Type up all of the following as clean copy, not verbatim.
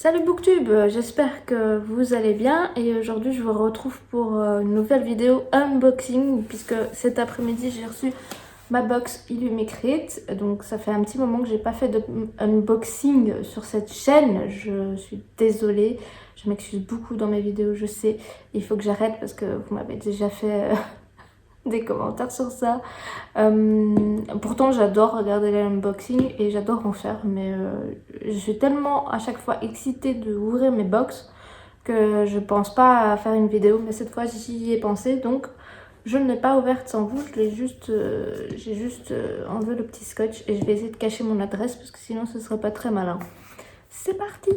Salut Booktube, j'espère que vous allez bien et aujourd'hui je vous retrouve pour une nouvelle vidéo unboxing puisque cet après-midi j'ai reçu ma box Illumicrate. Donc ça fait un petit moment que j'ai pas fait de unboxing sur cette chaîne, je suis désolée, je m'excuse beaucoup dans mes vidéos, je sais, il faut que j'arrête parce que vous m'avez déjà fait des commentaires sur ça. Pourtant j'adore regarder les unboxings et j'adore en faire, mais je suis tellement à chaque fois excitée de ouvrir mes box que je pense pas à faire une vidéo, mais cette fois j'y ai pensé, donc je ne l'ai pas ouverte sans vous, j'ai juste enlevé le petit scotch et je vais essayer de cacher mon adresse parce que sinon ce serait pas très malin. C'est parti.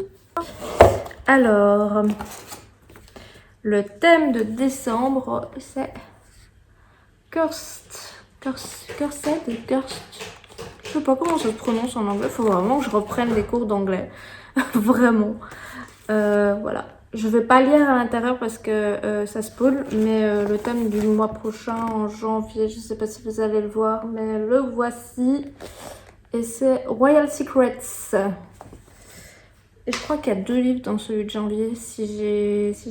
Alors, le thème de décembre c'est Cursed. Je sais pas comment ça se prononce en anglais. Faut vraiment que je reprenne des cours d'anglais. Vraiment. Voilà. Je vais pas lire à l'intérieur parce que ça spoil. Mais le thème du mois prochain, en janvier, je sais pas si vous allez le voir. Mais le voici. Et c'est Royal Secrets. Et je crois qu'il y a 2 livres dans celui de janvier, si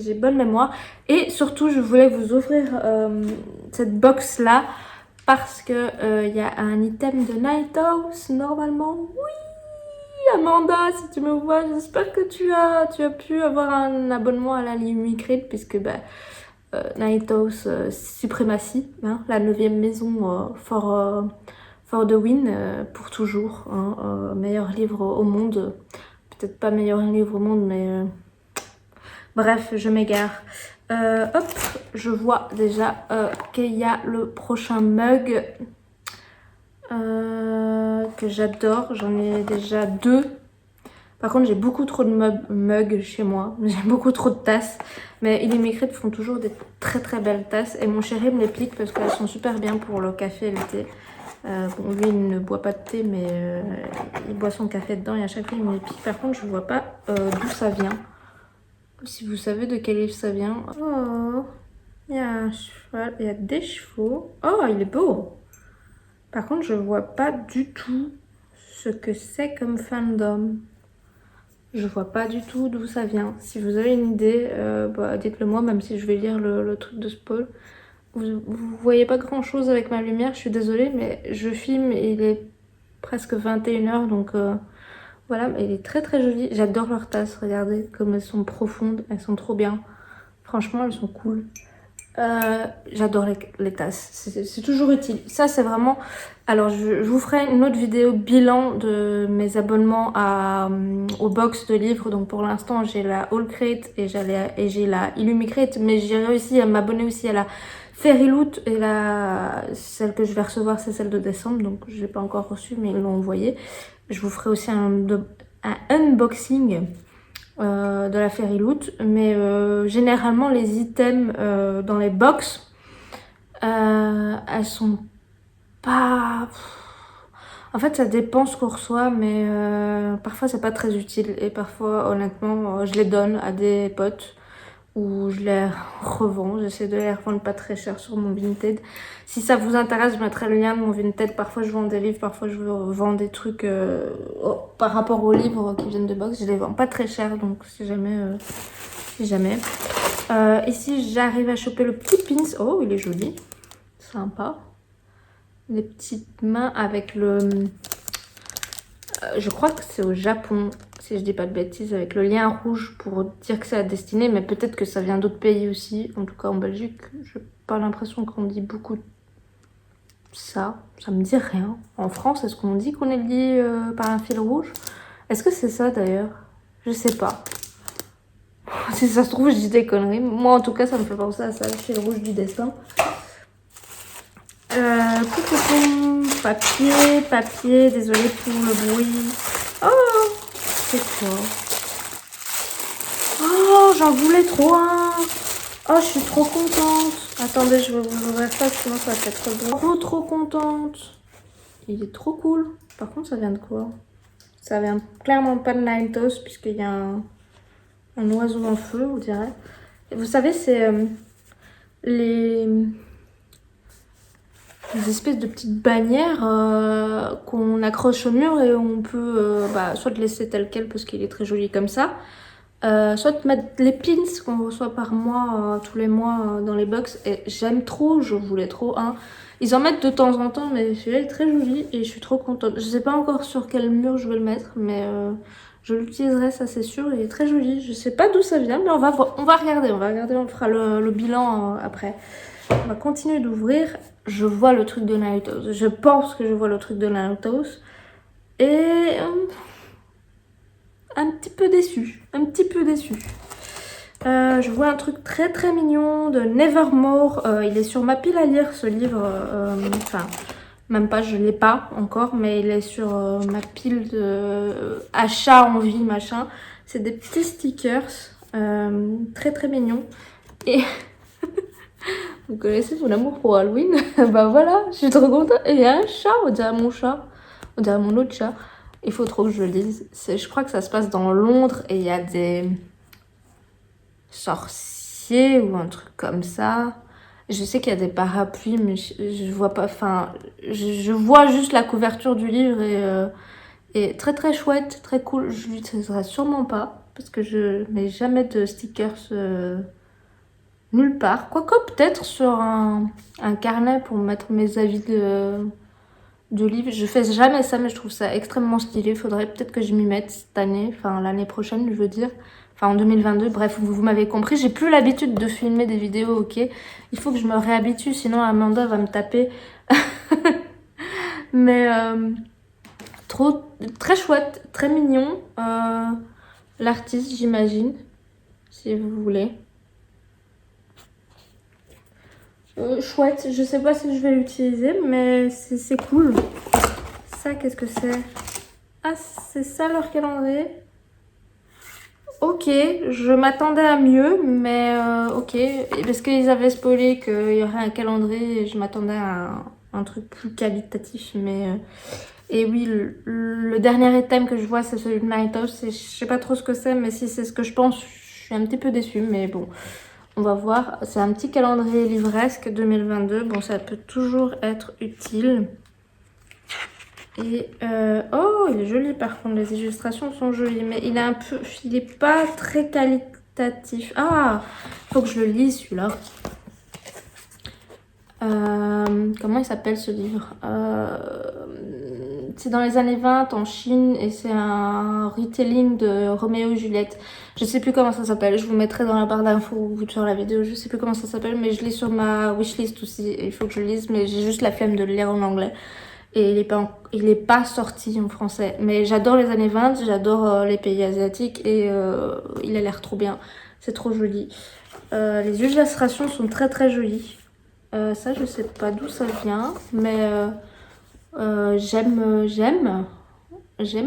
j'ai bonne mémoire. Et surtout, je voulais vous offrir cette box-là parce que il y a un item de Night House, normalement. Oui, Amanda, si tu me vois, j'espère que tu as pu avoir un abonnement à la Illumicrate puisque Night House, suprématie, hein, la 9e maison for the win, pour toujours. Hein, meilleur livre au monde. Peut-être pas meilleur livre au monde, mais bref, je m'égare. Hop, je vois déjà qu'il y a le prochain mug que j'adore. J'en ai déjà 2. Par contre, j'ai beaucoup trop de mugs chez moi. J'ai beaucoup trop de tasses. Mais Illumicrate font toujours des très très belles tasses. Et mon chéri me les pique parce qu'elles sont super bien pour le café et le thé. Bon, lui, il ne boit pas de thé, mais il boit son café dedans et à chaque fois, il me les pique. Par contre, je vois pas d'où ça vient. Si vous savez de quel livre ça vient. Oh, il y a un cheval, il y a des chevaux. Oh, il est beau. Par contre, je vois pas du tout ce que c'est comme fandom. Je vois pas du tout d'où ça vient. Si vous avez une idée, dites-le moi, même si je vais lire le truc de spoil. Vous voyez pas grand chose avec ma lumière, je suis désolée, mais je filme et il est presque 21h, donc voilà, mais il est très très joli. J'adore leurs tasses, regardez comme elles sont profondes, elles sont trop bien. Franchement, elles sont cool. J'adore les tasses, c'est toujours utile. Ça, c'est vraiment... Alors, je vous ferai une autre vidéo bilan de mes abonnements aux box de livres. Donc, pour l'instant, j'ai la Haulcrate et j'ai la Illumicrate. Mais j'ai réussi à m'abonner aussi à la Fairyloot. Et celle que je vais recevoir, c'est celle de décembre. Donc, je ne l'ai pas encore reçue, mais ils l'ont envoyée. Je vous ferai aussi un unboxing de la Fairyloot, mais généralement les items dans les box, elles sont pas... En fait, ça dépend ce qu'on reçoit, mais parfois c'est pas très utile et parfois honnêtement je les donne à des potes ou je les revends. J'essaie de les revendre pas très cher sur mon Vinted. Si ça vous intéresse, je mettrai le lien de mon Vinted. Parfois je vends des livres, parfois je vends des trucs par rapport aux livres qui viennent de box. Je les vends pas très cher, donc si jamais... Ici j'arrive à choper le petit pins. Oh, il est joli. Sympa. Les petites mains avec le... je crois que c'est au Japon, si je dis pas de bêtises, avec le lien rouge pour dire que c'est à destinée, mais peut-être que ça vient d'autres pays aussi. En tout cas en Belgique, j'ai pas l'impression qu'on dit beaucoup ça me dit rien. En France, est-ce qu'on dit qu'on est lié par un fil rouge? Est-ce que c'est ça d'ailleurs? Je sais pas. Si ça se trouve, je dis des conneries. Moi en tout cas, ça me fait penser à ça, le fil rouge du destin. Papier, désolé pour le bruit. Oh, c'est quoi? Oh, j'en voulais trop un. Oh, je suis trop contente. Attendez, je vais vous ouvrir ça, sinon ça va être trop trop contente. Il est trop cool. Par contre, ça vient de quoi? Ça vient clairement pas de Night House, puisqu'il y a un oiseau en feu, on dirait. Et vous savez, c'est les... des espèces de petites bannières qu'on accroche au mur et on peut soit le laisser tel quel parce qu'il est très joli comme ça, soit mettre les pins qu'on reçoit par mois, tous les mois dans les box. Et j'aime trop, je voulais trop un. Ils en mettent de temps en temps, mais celui-là est très joli et je suis trop contente. Je sais pas encore sur quel mur je vais le mettre, mais je l'utiliserai, ça c'est sûr. Il est très joli. Je sais pas d'où ça vient, mais on va regarder, on fera le bilan après. On va continuer d'ouvrir. Je vois le truc de Naruto. Je pense que je vois le truc de Naruto. Et un petit peu déçue. Un petit peu déçue. Je vois un truc très très mignon de Nevermore. Il est sur ma pile à lire ce livre. Enfin, même pas, je l'ai pas encore, mais il est sur ma pile de achat en vie, machin. C'est des petits stickers très très mignons. Et vous connaissez mon amour pour Halloween. Bah voilà, je suis trop contente. Et il y a un chat, on dirait mon chat. On dirait mon autre chat. Il faut trop que je le lise. Je crois que ça se passe dans Londres et il y a des sorciers ou un truc comme ça. Je sais qu'il y a des parapluies, mais je vois pas. Enfin, je vois juste la couverture du livre et très très chouette, très cool. Je l'utiliserai sûrement pas parce que je mets jamais de stickers nulle part. Quoique peut-être sur un carnet pour mettre mes avis de livres. Je fais jamais ça, mais je trouve ça extrêmement stylé. Faudrait peut-être que je m'y mette cette année, enfin l'année prochaine, je veux dire. Enfin en 2022, bref, vous m'avez compris. J'ai plus l'habitude de filmer des vidéos, ok. Il faut que je me réhabitue, sinon Amanda va me taper. Mais très chouette, très mignon. L'artiste, j'imagine, si vous voulez. Chouette, je sais pas si je vais l'utiliser, mais c'est cool. Ça, qu'est-ce que c'est? Ah, c'est ça leur calendrier? Ok, je m'attendais à mieux, mais ok. Parce qu'ils avaient spoilé qu'il y aurait un calendrier et je m'attendais à un truc plus qualitatif, mais... Et oui, le dernier item que je vois, c'est celui de Lighthouse. Je sais pas trop ce que c'est, mais si c'est ce que je pense, je suis un petit peu déçue, mais bon... On va voir, c'est un petit calendrier livresque 2022. Bon, ça peut toujours être utile. Et oh, il est joli par contre, les illustrations sont jolies, mais il est pas très qualitatif. Ah, faut que je le lise celui-là. Comment il s'appelle ce livre? C'est dans les années 20 en Chine et c'est un retelling de Roméo et Juliette. Je sais plus comment ça s'appelle, je vous mettrai dans la barre d'infos ou sur la vidéo, je sais plus comment ça s'appelle, mais je l'ai sur ma wishlist aussi. Il faut que je le lise, mais j'ai juste la flemme de le lire en anglais. Et il est pas sorti en français. Mais j'adore les années 20, j'adore les pays asiatiques et il a l'air trop bien. C'est trop joli. Les illustrations sont très très jolies. Ça, je sais pas d'où ça vient, mais j'aime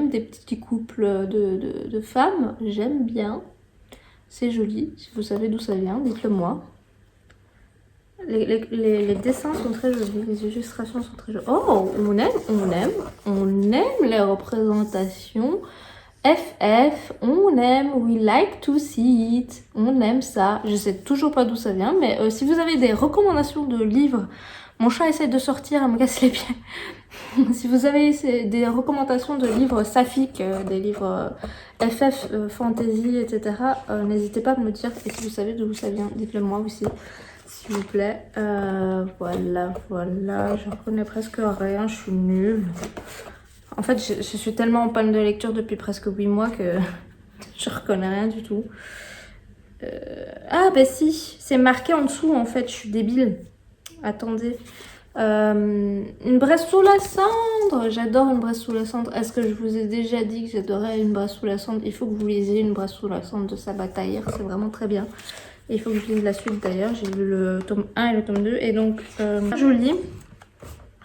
des petits couples de femmes. J'aime bien. C'est joli. Si vous savez d'où ça vient, dites-le moi. Les dessins sont très jolis, les illustrations sont très jolies. Oh, on aime les représentations. FF, on aime, we like to see it, on aime ça. Je sais toujours pas d'où ça vient, mais si vous avez des recommandations de livres, mon chat essaie de sortir, à me casser les pieds. Si vous avez des recommandations de livres saphiques, des livres FF, fantasy, etc., n'hésitez pas à me le dire. Et si vous savez d'où ça vient, dites-le moi aussi, s'il vous plaît. Voilà, je reconnais presque rien, je suis nulle. En fait, je suis tellement en panne de lecture depuis presque 8 mois que je reconnais rien du tout. Ah bah si, c'est marqué en dessous en fait, je suis débile. Attendez. Une braise sous la cendre. J'adore une braise sous la cendre. Est-ce que je vous ai déjà dit que j'adorais une braise sous la cendre? Il faut que vous lisiez une braise sous la cendre de Sabataïr, c'est vraiment très bien. Et il faut que je lise la suite d'ailleurs. J'ai lu le tome 1 et le tome 2. Et donc, joli.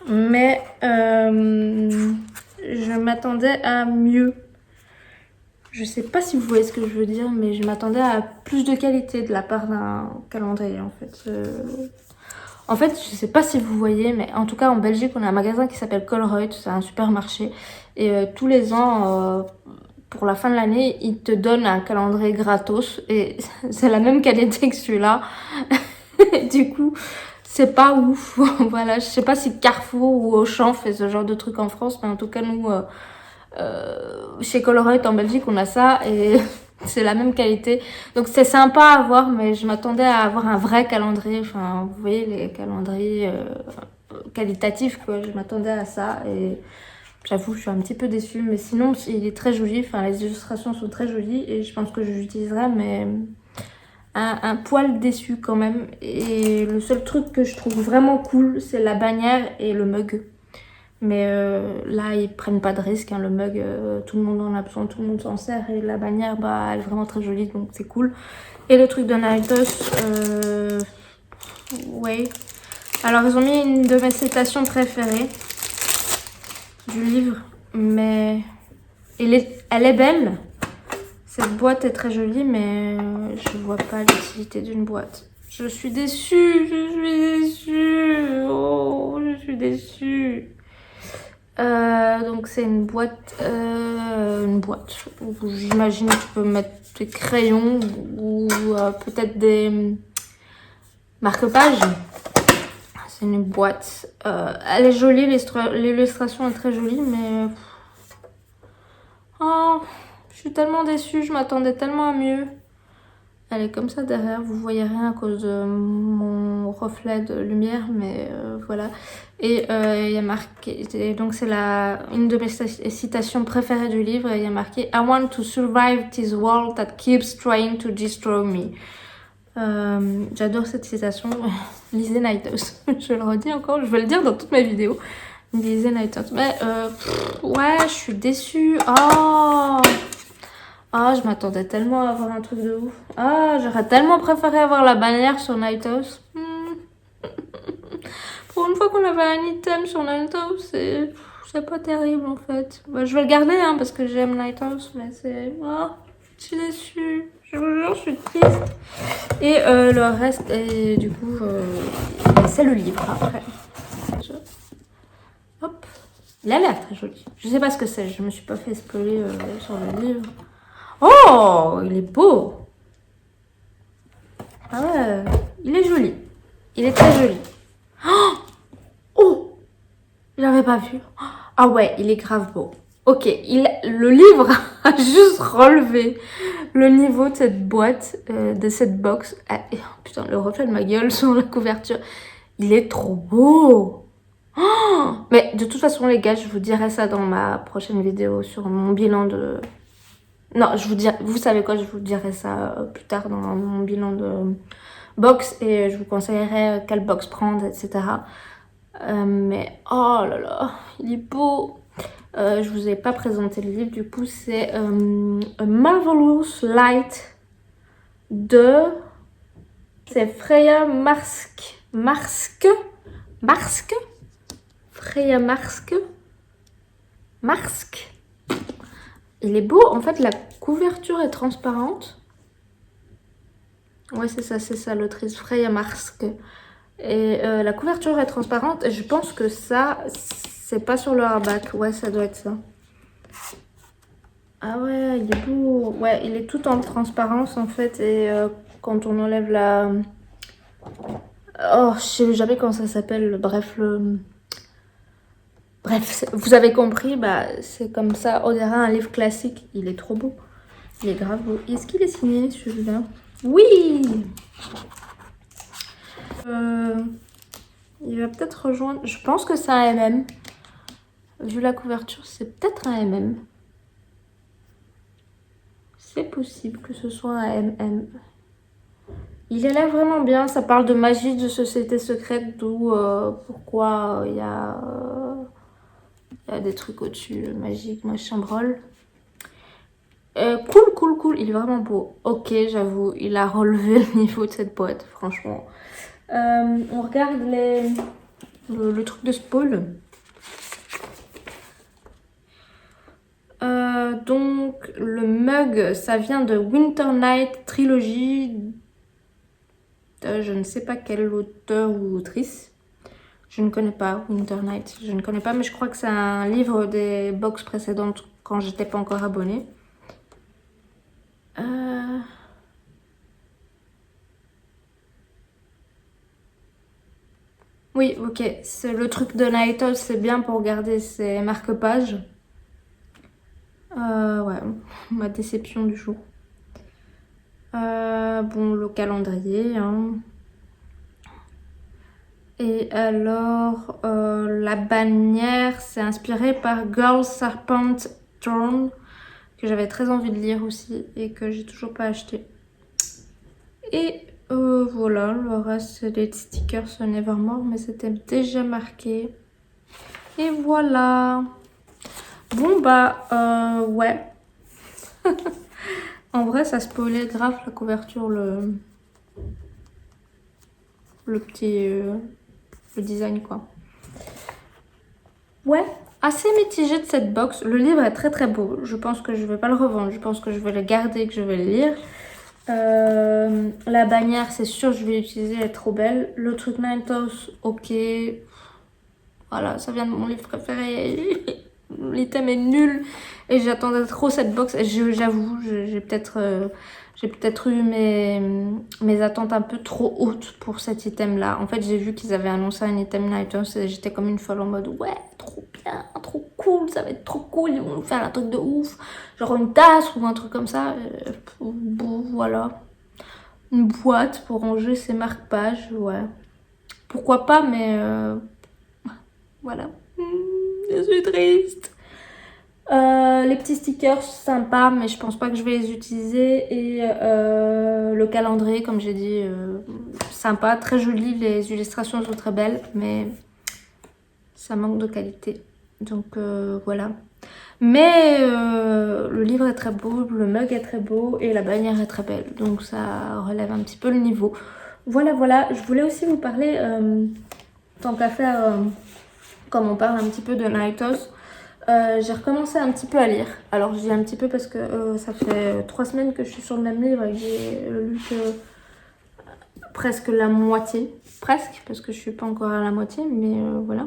Mais... je m'attendais à mieux. Je sais pas si vous voyez ce que je veux dire, mais je m'attendais à plus de qualité de la part d'un calendrier en fait. En fait, je sais pas si vous voyez, mais en tout cas en Belgique, on a un magasin qui s'appelle Colruyt, c'est un supermarché. Et tous les ans, pour la fin de l'année, ils te donnent un calendrier gratos. Et c'est la même qualité que celui-là. Du coup, c'est pas ouf. Voilà, je sais pas si Carrefour ou Auchan fait ce genre de truc en France, mais en tout cas, nous, chez Colorate en Belgique, on a ça et c'est la même qualité. Donc c'est sympa à voir, mais je m'attendais à avoir un vrai calendrier. Enfin, vous voyez, les calendriers qualitatifs, quoi. Je m'attendais à ça et j'avoue, je suis un petit peu déçue. Mais sinon, il est très joli. Enfin, les illustrations sont très jolies et je pense que je l'utiliserai, mais un poil déçu quand même. Et le seul truc que je trouve vraiment cool, c'est la bannière et le mug. Mais là, ils prennent pas de risque. Hein. Le mug, tout le monde en a besoin, tout le monde s'en sert. Et la bannière, bah, elle est vraiment très jolie, donc c'est cool. Et le truc de Narutos, ouais. Alors, ils ont mis une de mes citations préférées du livre, mais elle est belle. Cette boîte est très jolie, mais je vois pas l'utilité d'une boîte. Je suis déçue, je suis déçue. Oh, je suis déçue. Donc c'est une boîte où j'imagine que tu peux mettre des crayons ou peut-être des marque-pages. C'est une boîte. Elle est jolie, l'illustration est très jolie, mais oh, je suis tellement déçue, je m'attendais tellement à mieux. Elle est comme ça derrière, vous voyez rien à cause de mon reflet de lumière, mais voilà. Et il y a marqué, donc c'est une de mes citations préférées du livre, il y a marqué I want to survive this world that keeps trying to destroy me. J'adore cette citation. Lisez Nightos. Je le redis encore, je vais le dire dans toutes mes vidéos. Lisez Nightos. Mais ouais, je suis déçue. Oh! Ah, je m'attendais tellement à avoir un truc de ouf. Ah, j'aurais tellement préféré avoir la bannière sur Nightos. Pour une fois qu'on avait un item sur Nightos, c'est pas terrible en fait. Bah, je vais le garder hein, parce que j'aime Nightos, mais c'est... Oh, je suis déçue. Je vous jure, je suis triste. Et le reste, et du coup, c'est le livre après. Hop. Il a l'air très joli. Je sais pas ce que c'est, je me suis pas fait spoiler sur le livre. Oh, il est beau. Ah ouais, il est joli. Il est très joli. Oh, je l'avais pas vu. Ah ouais, il est grave beau. Ok, le livre a juste relevé le niveau de cette boîte, de cette box. Ah, oh, putain, le reflet de ma gueule sur la couverture. Il est trop beau. Oh, mais de toute façon, les gars, je vous dirai ça dans ma prochaine vidéo sur mon bilan de... Non, je vous dirai, vous savez quoi, je vous dirai ça plus tard dans mon bilan de box et je vous conseillerai quelle box prendre, etc. Mais oh là là, il est beau. Je vous ai pas présenté le livre, du coup c'est A Marvelous Light de... C'est Freya Marske. Marske Freya Marske. Il est beau, en fait la couverture est transparente. Ouais c'est ça l'autrice Freya Marske. Et la couverture est transparente et je pense que ça, c'est pas sur le hardback. Ouais ça doit être ça. Ah ouais, il est beau. Ouais, il est tout en transparence en fait et quand on enlève la... Oh, je sais jamais comment ça s'appelle. Bref, Bref, vous avez compris, bah, c'est comme ça. On dirait un livre classique. Il est trop beau. Il est grave beau. Est-ce qu'il est signé celui-là? Oui. Il va peut-être rejoindre... Je pense que c'est un MM. Vu la couverture, c'est peut-être un MM. C'est possible que ce soit un MM. Il a l'air vraiment bien. Ça parle de magie, de société secrète, d'où pourquoi il y a des trucs au-dessus, magique, machin brol. Cool. Il est vraiment beau. Ok, j'avoue, il a relevé le niveau de cette boîte, franchement. On regarde le truc de spoil. Donc, le mug, ça vient de Winter Night Trilogy. Je ne sais pas quel auteur ou autrice. Je ne connais pas Winter Night. Je ne connais pas, mais je crois que c'est un livre des box précédentes quand j'étais pas encore abonnée. Oui, ok. C'est le truc de Nightos, c'est bien pour garder ses marque-pages. Ouais, ma déception du jour. Bon, le calendrier, hein. Et alors, la bannière, c'est inspiré par Girl Serpent Throne, que j'avais très envie de lire aussi et que j'ai toujours pas acheté. Et voilà, le reste c'est des stickers Nevermore, mais c'était déjà marqué. Et voilà. Bon bah, ouais. En vrai, ça spoilait grave la couverture, le petit le design quoi. Ouais, assez mitigé de cette box. Le livre est très très beau. Je pense que je vais pas le revendre. Je pense que je vais le garder, que je vais le lire. La bannière, c'est sûr, je vais l'utiliser. Elle est trop belle. Le truc Mentos, ok. Voilà, ça vient de mon livre préféré. L'item est nul et j'attendais trop cette box. Et j'avoue, j'ai peut-être eu mes attentes un peu trop hautes pour cet item là. En fait, j'ai vu qu'ils avaient annoncé un item Nightos et j'étais comme une folle en mode ouais, trop bien, trop cool, ça va être trop cool, ils vont nous faire un truc de ouf, genre une tasse ou un truc comme ça. Bon, voilà, une boîte pour ranger ses marque-pages, ouais. Pourquoi pas, mais voilà. Je suis triste. Les petits stickers sympas, mais je pense pas que je vais les utiliser. Et le calendrier, comme j'ai dit, sympa, très joli. Les illustrations sont très belles, mais ça manque de qualité. Donc voilà. Mais le livre est très beau, le mug est très beau et la bannière est très belle. Donc ça relève un petit peu le niveau. Voilà, voilà. Je voulais aussi vous parler, tant qu'à faire, comme on parle un petit peu de Nightos. J'ai recommencé un petit peu à lire. Alors je dis un petit peu parce que ça fait 3 semaines que je suis sur le même livre et que j'ai lu que presque la moitié. Presque, parce que je suis pas encore à la moitié, mais voilà.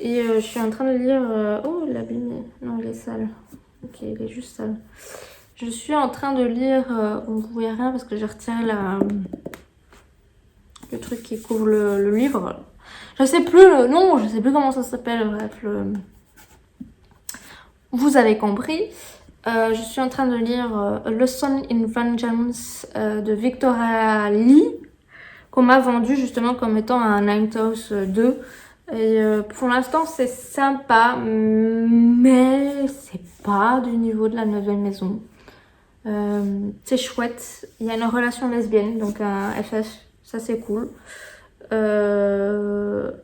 Et je suis en train de lire... Oh, l'abîme. Non, il est sale. Ok, il est juste sale. Je suis en train de lire... vous voyez rien parce que j'ai retiré le truc qui couvre le livre. Je sais plus le nom, je sais plus comment ça s'appelle. Bref, vous avez compris. Je suis en train de lire A Lesson in Vengeance de Victoria Lee, qu'on m'a vendu justement comme étant un Nightos 2. Et pour l'instant c'est sympa, mais c'est pas du niveau de la 9e maison. C'est chouette. Il y a une relation lesbienne, donc un FF, ça c'est cool.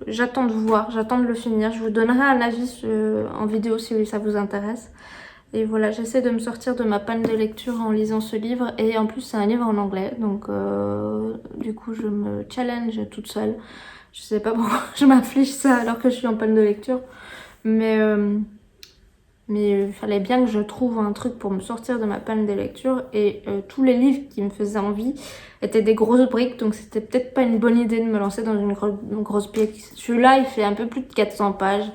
J'attends de voir, j'attends de le finir. Je vous donnerai un avis en vidéo si ça vous intéresse. Et voilà, j'essaie de me sortir de ma panne de lecture en lisant ce livre. Et en plus, c'est un livre en anglais. Donc, du coup, je me challenge toute seule. Je sais pas pourquoi je m'afflige ça alors que je suis en panne de lecture. Mais il fallait bien que je trouve un truc pour me sortir de ma panne de lecture. Et tous les livres qui me faisaient envie étaient des grosses briques. Donc, c'était peut-être pas une bonne idée de me lancer dans une grosse brique. Celui-là, il fait un peu plus de 400 pages.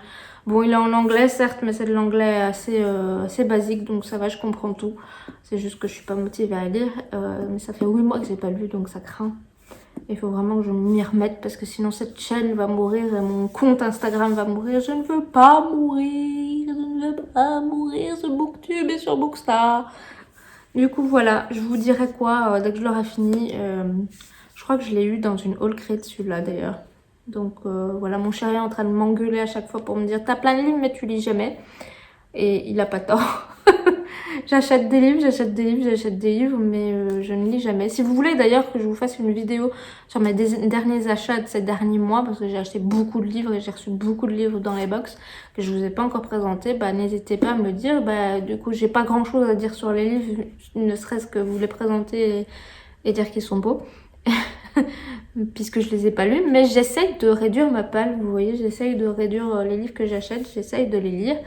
Bon, il est en anglais, certes, mais c'est de l'anglais assez basique, donc ça va, je comprends tout. C'est juste que je suis pas motivée à lire, mais ça fait 8 mois que j'ai pas lu, donc ça craint. Il faut vraiment que je m'y remette, parce que sinon cette chaîne va mourir et mon compte Instagram va mourir. Je ne veux pas mourir, je ne veux pas mourir sur Booktube et sur Bookstar. Du coup, voilà, je vous dirai quoi dès que je l'aurai fini. Je crois que je l'ai eu dans une haul crate, celui-là, d'ailleurs. Donc voilà, mon chéri est en train de m'engueuler à chaque fois pour me dire t'as plein de livres mais tu lis jamais. Et il a pas tort. J'achète des livres, j'achète des livres, j'achète des livres, mais je ne lis jamais. Si vous voulez d'ailleurs que je vous fasse une vidéo sur mes derniers achats de ces derniers mois, parce que j'ai acheté beaucoup de livres et j'ai reçu beaucoup de livres dans les box que je vous ai pas encore présenté, bah n'hésitez pas à me le dire. Bah du coup j'ai pas grand chose à dire sur les livres, ne serait-ce que vous les présenter et dire qu'ils sont beaux. Puisque je les ai pas lus, mais j'essaye de réduire ma palle, vous voyez, j'essaye de réduire les livres que j'achète, j'essaye de les lire,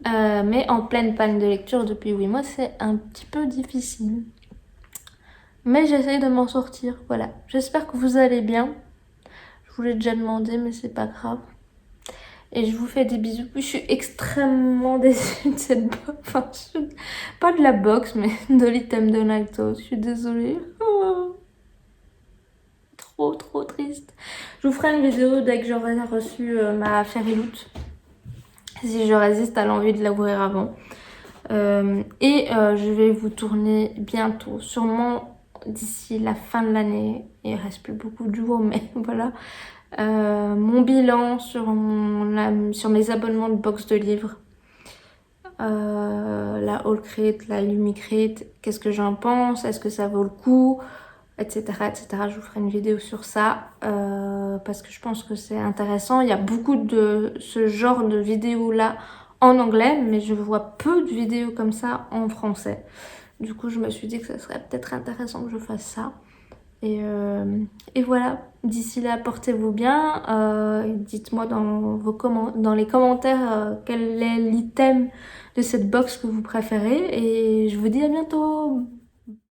mais en pleine panne de lecture depuis 8 mois, c'est un petit peu difficile. Mais j'essaye de m'en sortir, voilà. J'espère que vous allez bien. Je vous l'ai déjà demandé, mais c'est pas grave. Et je vous fais des bisous. Je suis extrêmement déçue de cette box. Enfin, pas de la box, mais de l'item de Nightos. Je suis désolée. Oh. Trop trop triste. Je vous ferai une vidéo dès que j'aurai reçu ma Fairy Loot, si je résiste à l'envie de l'ouvrir avant. Je vais vous tourner bientôt, sûrement d'ici la fin de l'année. Il reste plus beaucoup de jours, mais voilà. Mon bilan sur mes abonnements de box de livres. La Haul Crate, la Lumi Crate, qu'est-ce que j'en pense, est-ce que ça vaut le coup, etc., etc. Je vous ferai une vidéo sur ça parce que je pense que c'est intéressant. Il y a beaucoup de ce genre de vidéos là en anglais, mais je vois peu de vidéos comme ça en français. Du coup, je me suis dit que ça serait peut-être intéressant que je fasse ça. Et voilà, d'ici là, portez-vous bien. Dites-moi dans les commentaires quel est l'item de cette box que vous préférez. Et je vous dis à bientôt.